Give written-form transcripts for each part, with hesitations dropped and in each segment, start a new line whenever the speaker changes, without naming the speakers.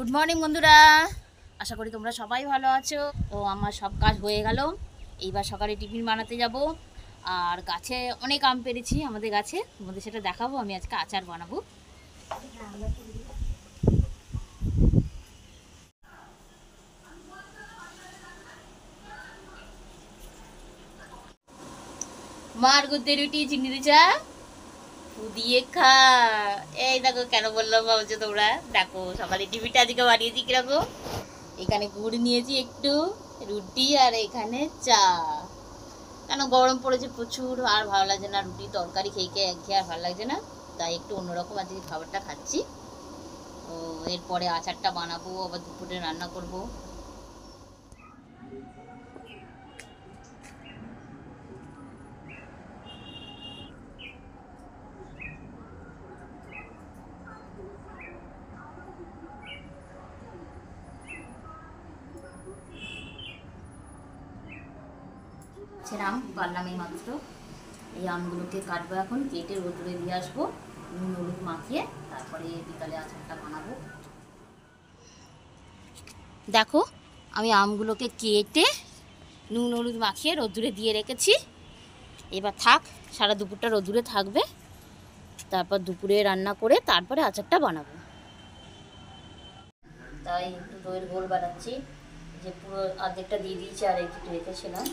Good morning বন্ধুরা, আশা করি তোমরা সবাই ভালো আছো। তো আমার সব কাজ হয়ে গেল। এইবার সকালে টিফিন বানাতে যাব। আর গাছে অনেক আম পেরেছি আমাদের গাছে, তোমাদের সেটা দেখাবো। আমি আজকে আচার বানাবো। মার গুদ্দে রুটি চিনি চা দিয়ে খা। এই দেখো, কেন বললাম ভাবছো তোমরা? দেখো সকালে টিফিনটা আজকে বানিয়েছি কিরকম। এখানে গুড় নিয়েছি একটু, রুটি, আর এখানে চা। কেন গরম পড়েছে প্রচুর, আর ভালো লাগছে না রুটি তরকারি খেয়ে খেয়ে, একঘেয়ে আর ভালো লাগছে না। তাই একটু অন্যরকম আজকে খাবারটা খাচ্ছি। তো এরপরে আচারটা বানাবো, আবার দুপুরে রান্না করব। ছিলাম পারলাম এই মাত্র। এই আমগুলোকে কাটবো, এখন কেটে রোদ্রে দিয়ে আসবো, নুন হলুদ মাখিয়ে। তারপরে বিকালে আচারটা বানাবো। দেখো, আমি আমগুলোকে কেটে নুন হলুদ মাখিয়ে রোদ্দুরে দিয়ে রেখেছি। এবার থাক, সারা দুপুরটা রোদ্দুরে থাকবে। তারপর দুপুরে রান্না করে তারপরে আচারটা বানাবো। তাই একটু দইয়ের গোল বানাচ্ছি। যে পুরো অর্ধেকটা দিয়ে দিয়েছি, আর একটু রেখেছিলাম,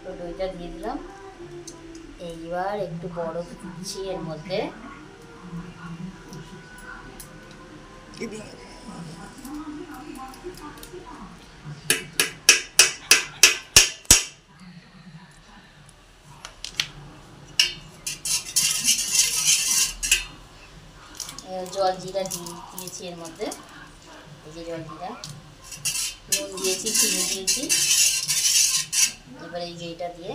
তো দইটা দিয়ে দিলাম। এইবার একটু বরফ দিচ্ছি এর মধ্যে। জল জিরা দিয়েছি এর মধ্যে। এই যে জল জিরা, নুন দিয়েছি, চিনি দিয়েছি। এবার এই যে এটা দিয়ে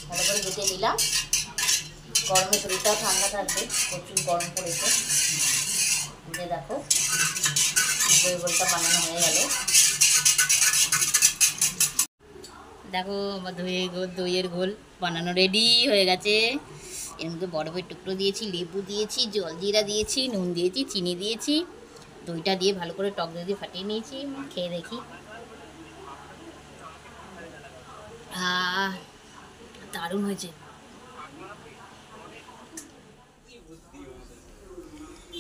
ভালো করে বেটে নিলাম। গরমে শরীরটাও ঠান্ডা থাকবে, প্রচুর গরম পড়েছে। যে দেখো, দই গোলটা বানানো হয়ে গেল। দেখো আমার দইয়ের ঘোল বানানো রেডি হয়ে গেছে। এর মধ্যে বরফের টুকরো দিয়েছি, লেবু দিয়েছি, জলজিরা দিয়েছি, নুন দিয়েছি, চিনি দিয়েছি। দইটা দিয়ে ভালো করে টক দই দিয়ে ফাটিয়ে নিয়েছি। খেয়ে দেখি। দারুণ হয়েছে।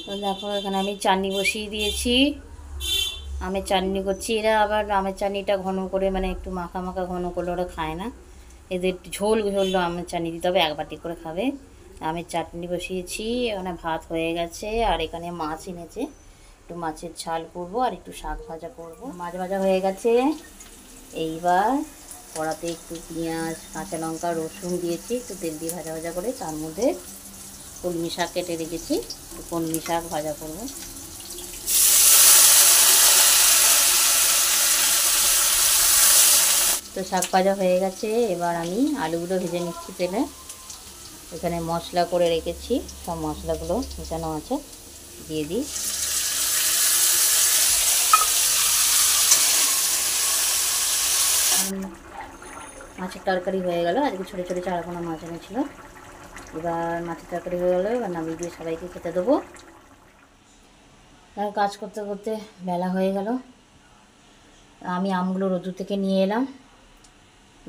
তো দেখো, এখানে আমি চাটনি বসিয়ে দিয়েছি। আমের চাটনি করছি। এরা আবার আমের চাটনিটা ঘন করে, মানে একটু মাখা মাখা ঘন করলে ওরা খায় না। এদের ঝোল ঝোল আমের চাটনি দিতে হবে, এক বাটি করে খাবে। আমের চাটনি বসিয়েছি। এখানে ভাত হয়ে গেছে, আর এখানে মাছ এনেছে, একটু মাছের ঝাল করবো, আর একটু শাক ভাজা করবো। মাছ ভাজা হয়ে গেছে। এইবার কড়াতে একটু পেঁয়াজ, কাঁচা লঙ্কা, রসুন দিয়েছি, একটু তেল দিয়ে ভাজা ভাজা করে তার মধ্যে কলমি শাক কেটে রেখেছি, একটু কলমি শাক ভাজা করবো। তো শাক ভাজা হয়ে গেছে। এবার আমি আলুগুলো ভেজে নিচ্ছি তেলে। এখানে মশলা করে রেখেছি, সব মশলাগুলো মেশানো আছে, দিয়ে দিই। মাছের তরকারি হয়ে গেল। আজকে ছোটো ছোটো চারাপোনা মাছ এনেছিল। এবার মাছের তরকারি হয়ে গেলো, এবার নামিয়ে দিয়ে সবাইকে খেতে দেবো। কাজ করতে করতে বেলা হয়ে গেল। আমি আমগুলো রোদ্দুর থেকে নিয়ে এলাম,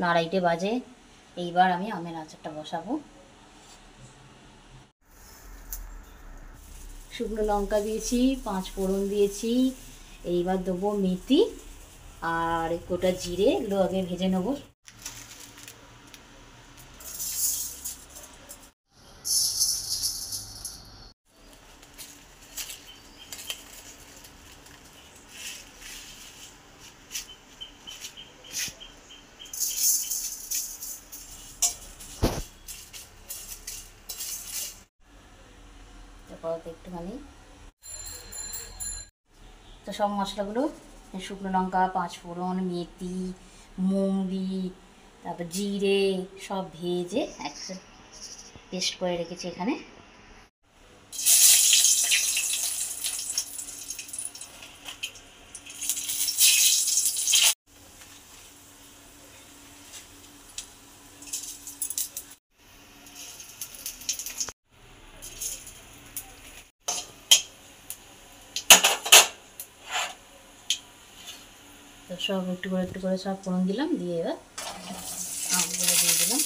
2:30 বাজে। এইবার আমি আমের আচারটা বসাবো। শুকনো লঙ্কা দিয়েছি, 5 ফোড়ন দিয়েছি। এইবার দেবো মেথি আর গোটা জিরে, এগুলো আগে ভেজে নেবো। তারপর একটুখানি তো সব মশলাগুলো, শুকনো লঙ্কা, 5 ফোড়ন, মেথি, মুংরি, তারপর জিরে, সব ভেজে একসাথে পেস্ট করে রেখেছি এখানে। তো সব একটু করে সব ফোড়ন দিলাম, দিয়ে এবার আমগুলো দিয়ে দিলাম।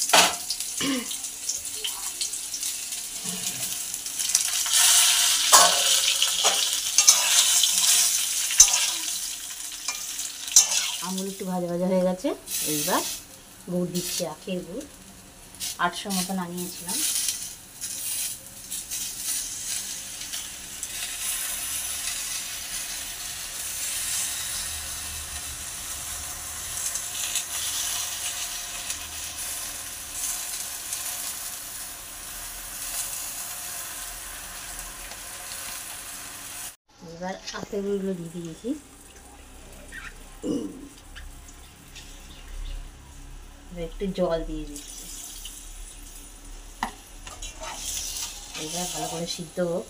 আমগুলো একটু ভাজা ভাজা হয়ে গেছে। এইবার গুড় দিচ্ছি, আখের গুড় 800 মতন আনিয়েছিলাম। এবার আখের গুঁড়োগুলো দিয়ে দিয়েছি। একটু জল দিয়ে দিচ্ছি। এবার ভালো করে সিদ্ধ হোক।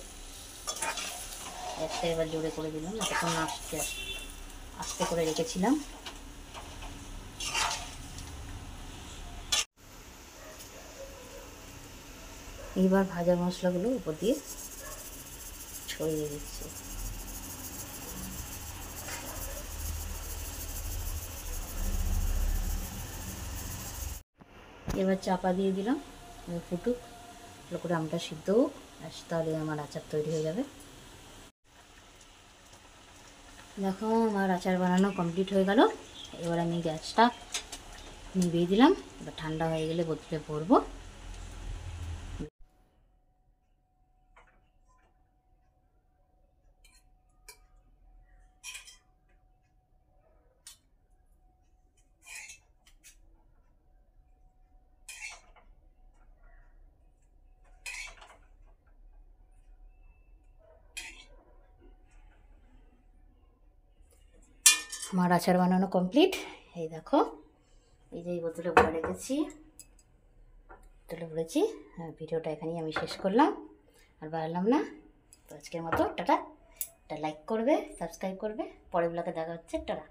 একটা এবার জোরে করে দিলাম, এতক্ষণ আস্তে করে রেখেছিলাম। এবার ভাজা মশলাগুলো উপর দিয়ে ছড়িয়ে দিচ্ছি। এবার চাপা দিয়ে দিলাম, ফুটুক, ভালো করে আমটা সিদ্ধ হোক, আর তাহলে আমার আচার তৈরি হয়ে যাবে। দেখো আমার আচার বানানো কমপ্লিট হয়ে গেল। এবার আমি গ্যাসটা নিভিয়ে দিলাম। এবার ঠান্ডা হয়ে গেলে বোতলে ভরবো। আমার আচার বানানো কমপ্লিট। এই দেখো, এই যে এই বোতলে ভরে রেখেছি, বোতলে ভরেছি। ভিডিওটা এখানেই আমি শেষ করলাম, আর বাড়ালাম না। তো আজকের মতো টাটা। একটা লাইক করবে, সাবস্ক্রাইব করবে। পরের ব্লগে দেখা হচ্ছে। টাটা।